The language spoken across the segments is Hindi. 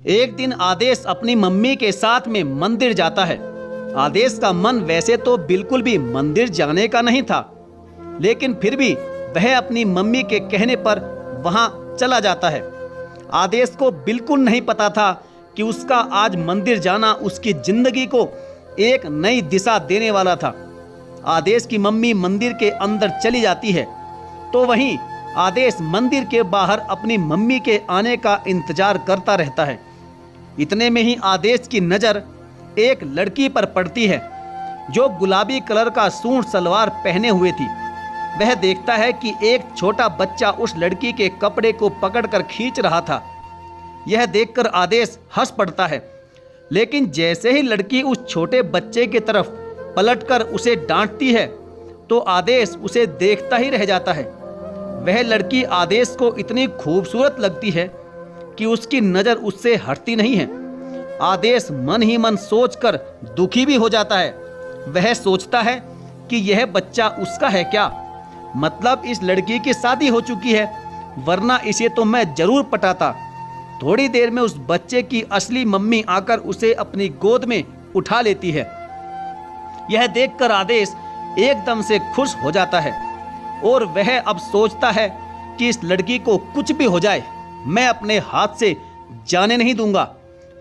एक दिन आदेश अपनी मम्मी के साथ में मंदिर जाता है। आदेश का मन वैसे तो बिल्कुल भी मंदिर जाने का नहीं था, लेकिन फिर भी वह अपनी मम्मी के कहने पर वहां चला जाता है। आदेश को बिल्कुल नहीं पता था कि उसका आज मंदिर जाना उसकी जिंदगी को एक नई दिशा देने वाला था। आदेश की मम्मी मंदिर के अंदर चली जाती है तो वहीं आदेश मंदिर के बाहर अपनी मम्मी के आने का इंतजार करता रहता है। इतने में ही आदेश की नज़र एक लड़की पर पड़ती है जो गुलाबी कलर का सूट सलवार पहने हुए थी। वह देखता है कि एक छोटा बच्चा उस लड़की के कपड़े को पकड़कर खींच रहा था। यह देखकर आदेश हंस पड़ता है, लेकिन जैसे ही लड़की उस छोटे बच्चे की तरफ पलटकर उसे डांटती है तो आदेश उसे देखता ही रह जाता है। वह लड़की आदेश को इतनी खूबसूरत लगती है कि उसकी नज़र उससे हटती नहीं है। आदेश मन ही मन सोचकर दुखी भी हो जाता है। वह सोचता है कि यह बच्चा उसका है क्या, मतलब इस लड़की की शादी हो चुकी है, वरना इसे तो मैं जरूर पटाता। थोड़ी देर में उस बच्चे की असली मम्मी आकर उसे अपनी गोद में उठा लेती है। यह देखकर आदेश एकदम से खुश हो जाता है और वह अब सोचता है कि इस लड़की को कुछ भी हो जाए, मैं अपने हाथ से जाने नहीं दूंगा।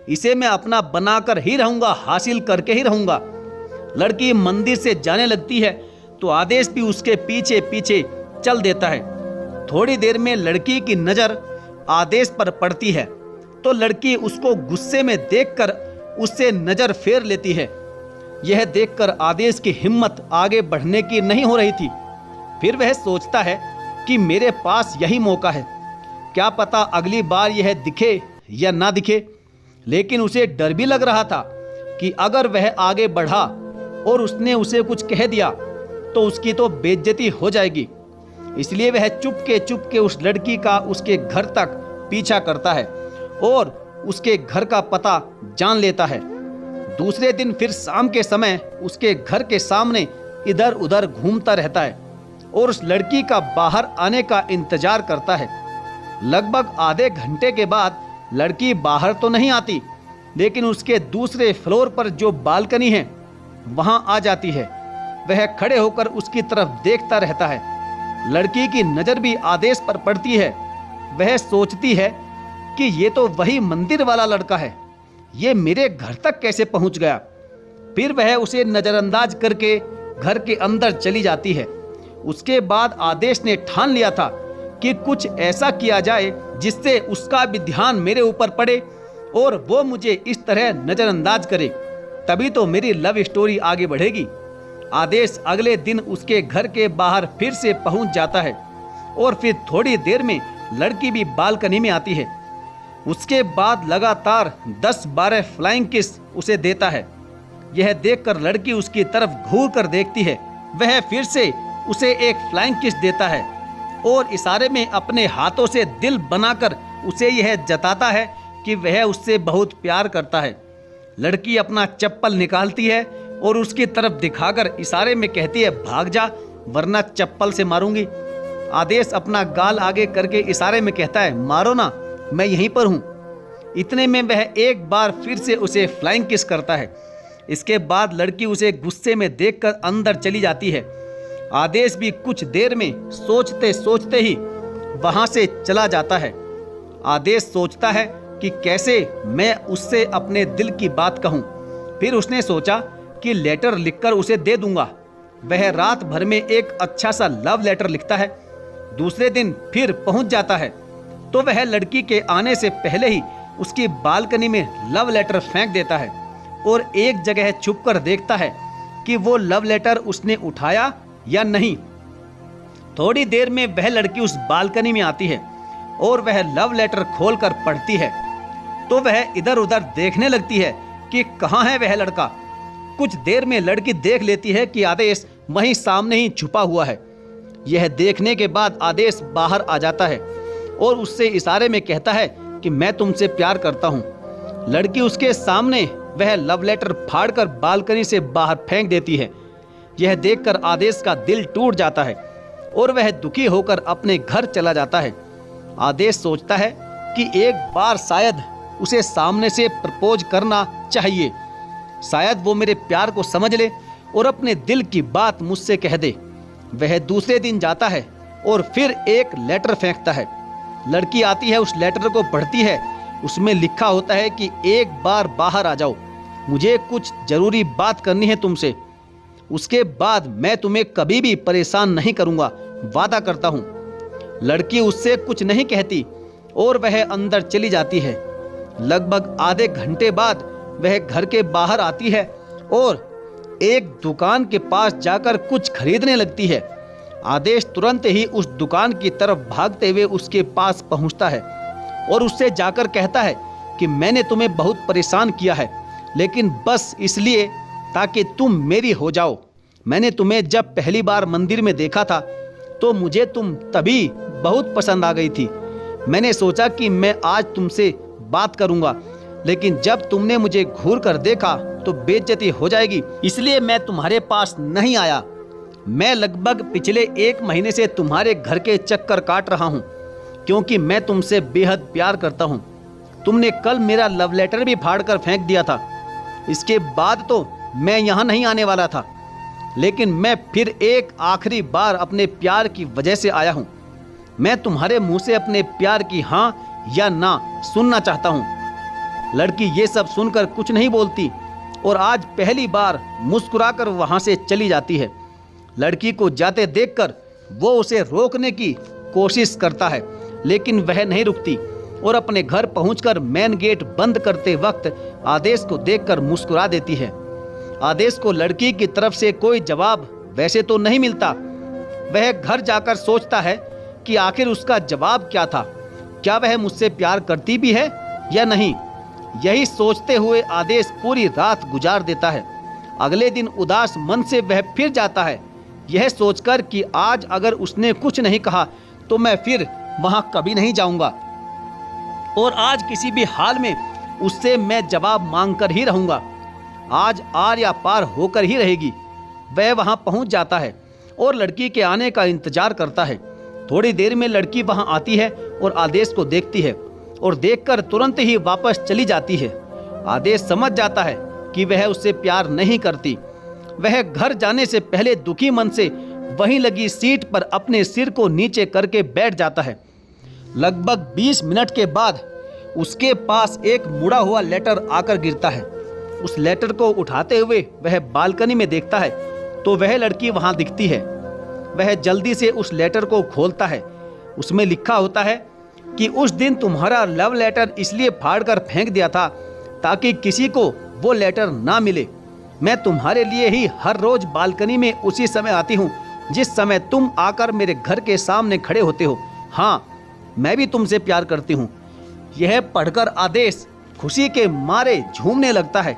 इसे मैं अपना बनाकर ही रहूंगा, हासिल करके ही रहूंगा। लड़की मंदिर से जाने लगती है तो आदेश भी उसके पीछे पीछे चल देता है। थोड़ी देर में लड़की की नज़र आदेश पर पड़ती है तो लड़की उसको गुस्से में देखकर उससे नज़र फेर लेती है। यह देखकर आदेश की हिम्मत आगे बढ़ने की नहीं हो रही थी। फिर वह सोचता है कि मेरे पास यही मौका है, क्या पता अगली बार यह दिखे या ना दिखे। लेकिन उसे डर भी लग रहा था कि अगर वह आगे बढ़ा और उसने उसे कुछ कह दिया तो उसकी तो बेइज्जती हो जाएगी। इसलिए वह चुपके उस लड़की का उसके घर तक पीछा करता है और उसके घर का पता जान लेता है। दूसरे दिन फिर शाम के समय उसके घर के सामने इधर उधर घूमता रहता है और उस लड़की का बाहर आने का इंतजार करता है। लगभग आधे घंटे के बाद लड़की बाहर तो नहीं आती, लेकिन उसके दूसरे फ्लोर पर जो बालकनी है वहां आ जाती है। वह खड़े होकर उसकी तरफ देखता रहता है। लड़की की नज़र भी आदेश पर पड़ती है। वह सोचती है कि ये तो वही मंदिर वाला लड़का है, ये मेरे घर तक कैसे पहुंच गया। फिर वह उसे नज़रअंदाज करके घर के अंदर चली जाती है। उसके बाद आदेश ने ठान लिया था कि कुछ ऐसा किया जाए जिससे उसका भी ध्यान मेरे ऊपर पड़े और वो मुझे इस तरह नज़रअंदाज करे, तभी तो मेरी लव स्टोरी आगे बढ़ेगी। आदेश अगले दिन उसके घर के बाहर फिर से पहुंच जाता है और फिर थोड़ी देर में लड़की भी बालकनी में आती है। उसके बाद लगातार 10-12 फ्लाइंग किस उसे देता है। यह देखकर लड़की उसकी तरफ घूर कर देखती है। वह फिर से उसे एक फ्लाइंग किस देता है और इशारे में अपने हाथों से दिल बनाकर उसे यह जताता है कि वह उससे बहुत प्यार करता है। लड़की अपना चप्पल निकालती है और उसकी तरफ दिखाकर इशारे में कहती है, भाग जा वरना चप्पल से मारूंगी। आदेश अपना गाल आगे करके इशारे में कहता है, मारो ना, मैं यहीं पर हूँ। इतने में वह एक बार फिर से उसे फ्लाइंग किस करता है। इसके बाद लड़की उसे गुस्से में देखकर अंदर चली जाती है। आदेश भी कुछ देर में सोचते सोचते ही वहां से चला जाता है। आदेश सोचता है कि कैसे मैं उससे अपने दिल की बात कहूं। फिर उसने सोचा कि लेटर लिखकर उसे दे दूंगा। वह रात भर में एक अच्छा सा लव लेटर लिखता है। दूसरे दिन फिर पहुंच जाता है तो वह लड़की के आने से पहले ही उसकी बालकनी में लव लेटर फेंक देता है और एक जगह छुपकर देखता है कि वो लव लेटर उसने उठाया या नहीं। थोड़ी देर में वह लड़की उस बालकनी में आती है और वह लव लेटर खोलकर पढ़ती है तो वह इधर उधर देखने लगती है कि कहाँ है वह लड़का। कुछ देर में लड़की देख लेती है कि आदेश वहीं सामने ही छुपा हुआ है। यह देखने के बाद आदेश बाहर आ जाता है और उससे इशारे में कहता है कि मैं तुमसे प्यार करता हूँ। लड़की उसके सामने वह लव लेटर फाड़कर बालकनी से बाहर फेंक देती है। यह देखकर आदेश का दिल टूट जाता है और वह दुखी होकर अपने घर चला जाता है। आदेश सोचता है कि एक बार शायद उसे सामने से प्रपोज करना चाहिए। शायद वो मेरे प्यार को समझ ले और अपने दिल की बात मुझसे कह दे। वह दूसरे दिन जाता है और फिर एक लेटर फेंकता है। लड़की आती है, उस लेटर को पढ़ती है। उसमें लिखा होता है कि एक बार बाहर आ जाओ, मुझे कुछ ज़रूरी बात करनी है तुमसे। उसके बाद मैं तुम्हें कभी भी परेशान नहीं करूँगा, वादा करता हूँ। लड़की उससे कुछ नहीं कहती और वह अंदर चली जाती है। लगभग आधे घंटे बाद वह घर के बाहर आती है और एक दुकान के पास जाकर कुछ खरीदने लगती है। आदेश तुरंत ही उस दुकान की तरफ भागते हुए उसके पास पहुंचता है और उससे जाकर कहता है कि मैंने तुम्हें बहुत परेशान किया है, लेकिन बस इसलिए ताकि तुम मेरी हो जाओ। मैंने तुम्हें जब पहली बार मंदिर में देखा था तो मुझे तुम तभी बहुत पसंद आ गई थी। मैंने सोचा कि मैं आज तुमसे बात करूंगा, लेकिन जब तुमने मुझे घूर कर देखा तो बेइज्जती हो जाएगी, इसलिए मैं तुम्हारे पास नहीं आया। मैं लगभग पिछले 1 महीने से तुम्हारे घर के चक्कर काट रहा हूँ, क्योंकि मैं तुमसे बेहद प्यार करता हूँ। तुमने कल मेरा लव लेटर भी फाड़ कर फेंक दिया था। इसके बाद तो मैं यहाँ नहीं आने वाला था, लेकिन मैं फिर एक आखिरी बार अपने प्यार की वजह से आया हूँ। मैं तुम्हारे मुंह से अपने प्यार की हाँ या ना सुनना चाहता हूँ। लड़की ये सब सुनकर कुछ नहीं बोलती और आज पहली बार मुस्कुराकर वहाँ से चली जाती है। लड़की को जाते देखकर वो उसे रोकने की कोशिश करता है, लेकिन वह नहीं रुकती और अपने घर पहुंचकर मेन गेट बंद करते वक्त आदेश को देखकर मुस्कुरा देती है। आदेश को लड़की की तरफ से कोई जवाब वैसे तो नहीं मिलता। वह घर जाकर सोचता है कि आखिर उसका जवाब क्या था, क्या वह मुझसे प्यार करती भी है या नहीं। यही सोचते हुए आदेश पूरी रात गुजार देता है। अगले दिन उदास मन से वह फिर जाता है, यह सोचकर कि आज अगर उसने कुछ नहीं कहा तो मैं फिर वहां कभी नहीं जाऊंगा और आज किसी भी हाल में उससे मैं जवाब मांगकर ही रहूंगा। आज आर या पार होकर ही रहेगी। वह वहां पहुंच जाता है और लड़की के आने का इंतजार करता है। थोड़ी देर में लड़की वहां आती है और आदेश को देखती है और देखकर तुरंत ही वापस चली जाती है। आदेश समझ जाता है कि वह उससे प्यार नहीं करती। वह घर जाने से पहले दुखी मन से वहीं लगी सीट पर अपने सिर को नीचे करके बैठ जाता है। लगभग 20 मिनट के बाद उसके पास एक मुड़ा हुआ लेटर आकर गिरता है। उस लेटर को उठाते हुए वह बालकनी में देखता है तो वह लड़की वहां दिखती है। वह जल्दी से उस लेटर को खोलता है। उसमें लिखा होता है कि उस दिन तुम्हारा लव लेटर इसलिए फाड़ कर फेंक दिया था ताकि किसी को वो लेटर ना मिले। मैं तुम्हारे लिए ही हर रोज बालकनी में उसी समय आती हूँ जिस समय तुम आकर मेरे घर के सामने खड़े होते हो। हाँ, मैं भी तुमसे प्यार करती हूँ। यह पढ़कर आदेश खुशी के मारे झूमने लगता है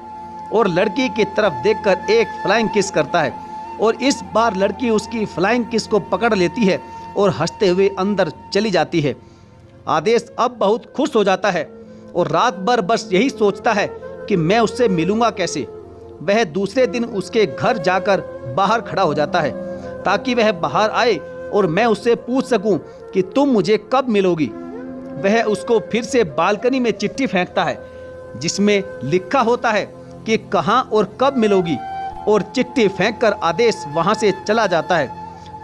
और लड़की की तरफ देखकर एक फ्लाइंग किस करता है और इस बार लड़की उसकी फ्लाइंग किस को पकड़ लेती है और हंसते हुए अंदर चली जाती है। आदेश अब बहुत खुश हो जाता है और रात भर बस यही सोचता है कि मैं उससे मिलूंगा कैसे। वह दूसरे दिन उसके घर जाकर बाहर खड़ा हो जाता है ताकि वह बाहर आए और मैं उससे पूछ सकूं कि तुम मुझे कब मिलोगी। वह उसको फिर से बालकनी में चिट्ठी फेंकता है जिसमें लिखा होता है कि कहां और कब मिलोगी, और चिट्ठी फेंककर आदेश वहां से चला जाता है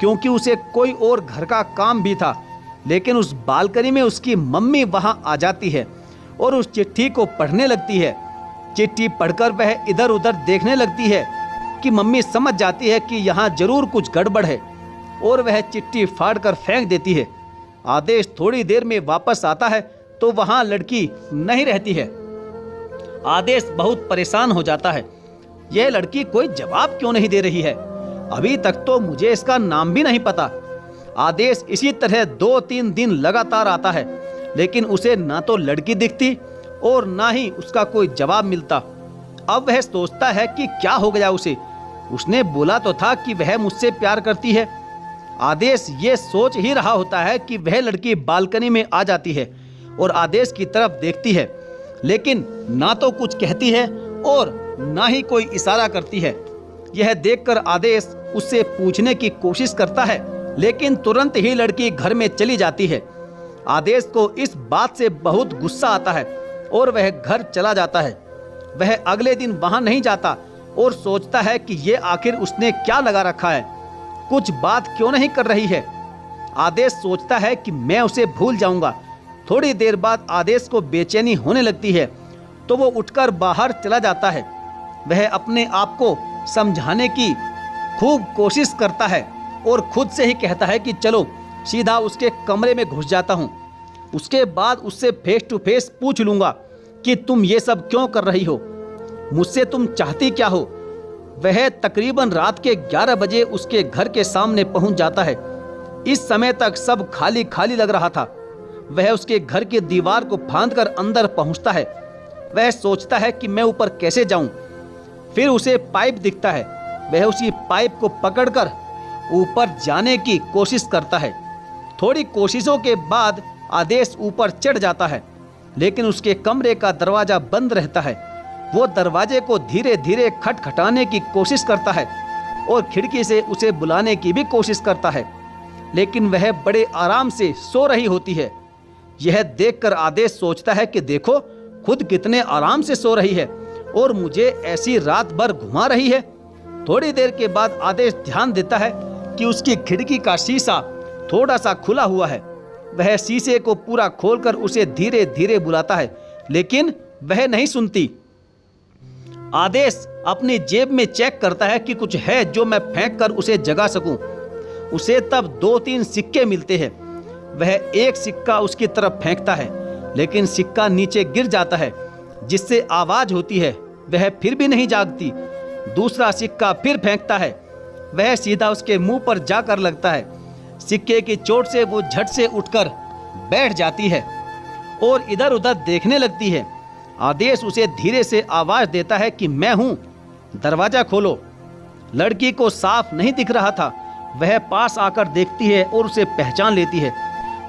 क्योंकि उसे कोई और घर का काम भी था। लेकिन उस बालकनी में उसकी मम्मी वहां आ जाती है और उस चिट्ठी को पढ़ने लगती है। चिट्ठी पढ़कर वह इधर उधर देखने लगती है कि मम्मी समझ जाती है कि यहाँ जरूर कुछ गड़बड़ है और वह चिट्ठी फाड़कर फेंक देती है। आदेश थोड़ी देर में वापस आता है तो वहाँ लड़की नहीं रहती है। आदेश बहुत परेशान हो जाता है। यह लड़की कोई जवाब क्यों नहीं दे रही है? अभी तक तो मुझे इसका नाम भी नहीं पता। आदेश इसी तरह 2-3 दिन लगातार आता है, लेकिन उसे ना तो लड़की दिखती और ना ही उसका कोई जवाब मिलता। अब वह सोचता है कि क्या हो गया उसे। उसने बोला तो था कि वह मुझसे प्यार करती है। आदेश ये सोच ही रहा होता है कि वह लड़की बालकनी में आ जाती है और आदेश की तरफ देखती है, लेकिन ना तो कुछ कहती है और ना ही कोई इशारा करती है। यह देखकर आदेश उससे पूछने की कोशिश करता है, लेकिन तुरंत ही लड़की घर में चली जाती है। आदेश को इस बात से बहुत गुस्सा आता है और वह घर चला जाता है। वह अगले दिन वहां नहीं जाता और सोचता है कि ये आखिर उसने क्या लगा रखा है, कुछ बात क्यों नहीं कर रही है। आदेश सोचता है कि मैं उसे भूल जाऊंगा। थोड़ी देर बाद आदेश को बेचैनी होने लगती है तो वो उठकर बाहर चला जाता है। वह अपने आप को समझाने की खूब कोशिश करता है और खुद से ही कहता है कि चलो सीधा उसके कमरे में घुस जाता हूँ। उसके बाद उससे फेस टू फेस पूछ लूँगा कि तुम ये सब क्यों कर रही हो, मुझसे तुम चाहती क्या हो। वह तकरीबन रात के 11 बजे उसके घर के सामने पहुंच जाता है। इस समय तक सब खाली खाली लग रहा था। वह उसके घर की दीवार को फांदकर अंदर पहुंचता है। वह सोचता है कि मैं ऊपर कैसे जाऊं। फिर उसे पाइप दिखता है। वह उसी पाइप को पकड़कर ऊपर जाने की कोशिश करता है। थोड़ी कोशिशों के बाद आदेश ऊपर चढ़ जाता है, लेकिन उसके कमरे का दरवाजा बंद रहता है। वो दरवाजे को धीरे धीरे खटखटाने की कोशिश करता है और खिड़की से उसे बुलाने की भी कोशिश करता है, लेकिन वह बड़े आराम से सो रही होती है। यह देखकर आदेश सोचता है कि देखो खुद कितने आराम से सो रही है और मुझे ऐसी रात भर घुमा रही है। थोड़ी देर के बाद आदेश ध्यान देता है कि उसकी खिड़की का शीशा थोड़ा सा खुला हुआ है। वह शीशे को पूरा खोलकर उसे धीरे धीरे बुलाता है, लेकिन वह नहीं सुनती। आदेश अपनी जेब में चेक करता है कि कुछ है जो मैं फेंक कर उसे जगा सकूं। उसे तब 2-3 सिक्के मिलते हैं। वह एक सिक्का उसकी तरफ फेंकता है, लेकिन सिक्का नीचे गिर जाता है जिससे आवाज होती है। वह फिर भी नहीं जागती। दूसरा सिक्का फिर फेंकता है। वह सीधा उसके मुंह पर जाकर लगता है। सिक्के की चोट से वो झट से उठकर बैठ जाती है और इधर उधर देखने लगती है। आदेश उसे धीरे से आवाज देता है कि मैं हूं, दरवाजा खोलो। लड़की को साफ नहीं दिख रहा था। वह पास आकर देखती है और उसे पहचान लेती है।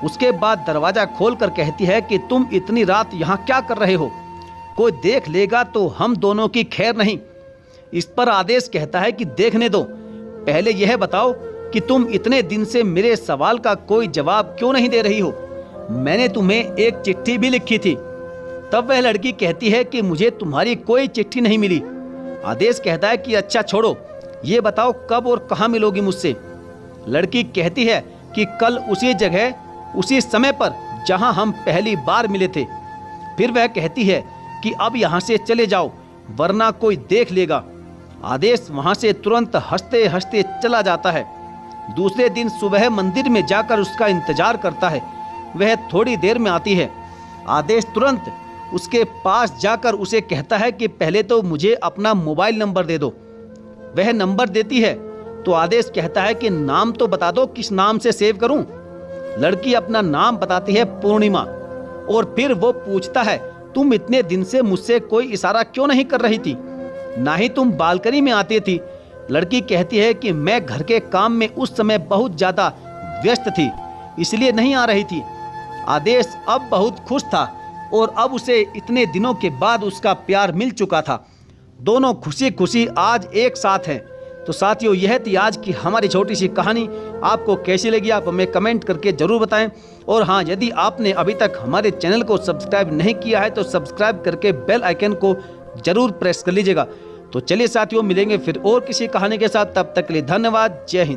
उसके बाद दरवाजा खोलकर कहती है कि तुम इतनी रात यहाँ क्या कर रहे हो, कोई देख लेगा तो हम दोनों की खैर नहीं। इस पर आदेश कहता है कि देखने दो, पहले यह बताओ कि तुम इतने दिन से मेरे सवाल का कोई जवाब क्यों नहीं दे रही हो। मैंने तुम्हें एक चिट्ठी भी लिखी थी। तब वह लड़की कहती है कि मुझे तुम्हारी कोई चिट्ठी नहीं मिली। आदेश कहता है कि अच्छा छोड़ो, ये बताओ कब और कहाँ मिलोगी मुझसे। लड़की कहती है कि कल उसी जगह उसी समय पर जहां हम पहली बार मिले थे। फिर वह कहती है कि अब यहाँ से चले जाओ वरना कोई देख लेगा। आदेश वहां से तुरंत हंसते हंसते चला जाता है। दूसरे दिन सुबह मंदिर में जाकर उसका इंतजार करता है। वह थोड़ी देर में आती है। आदेश तुरंत उसके पास जाकर उसे कहता है कि पहले तो मुझे अपना मोबाइल नंबर दे दो। वह नंबर देती है तो आदेश कहता है कि नाम तो बता दो, किस नाम से सेव करूं। लड़की अपना नाम बताती है, पूर्णिमा। और फिर वो पूछता है तुम इतने दिन से मुझसे कोई इशारा क्यों नहीं कर रही थी, ना ही तुम बालकनी में आती थी। लड़की कहती है कि मैं घर के काम में उस समय बहुत ज़्यादा व्यस्त थी, इसलिए नहीं आ रही थी। आदेश अब बहुत खुश था और अब उसे इतने दिनों के बाद उसका प्यार मिल चुका था। दोनों खुशी खुशी आज एक साथ हैं। तो साथियों, यह थी आज की हमारी छोटी सी कहानी। आपको कैसी लगी आप हमें कमेंट करके ज़रूर बताएं। और हाँ, यदि आपने अभी तक हमारे चैनल को सब्सक्राइब नहीं किया है तो सब्सक्राइब करके बेल आइकन को ज़रूर प्रेस कर लीजिएगा। तो चलिए साथियों, मिलेंगे फिर और किसी कहानी के साथ। तब तक के लिए धन्यवाद। जय हिंद।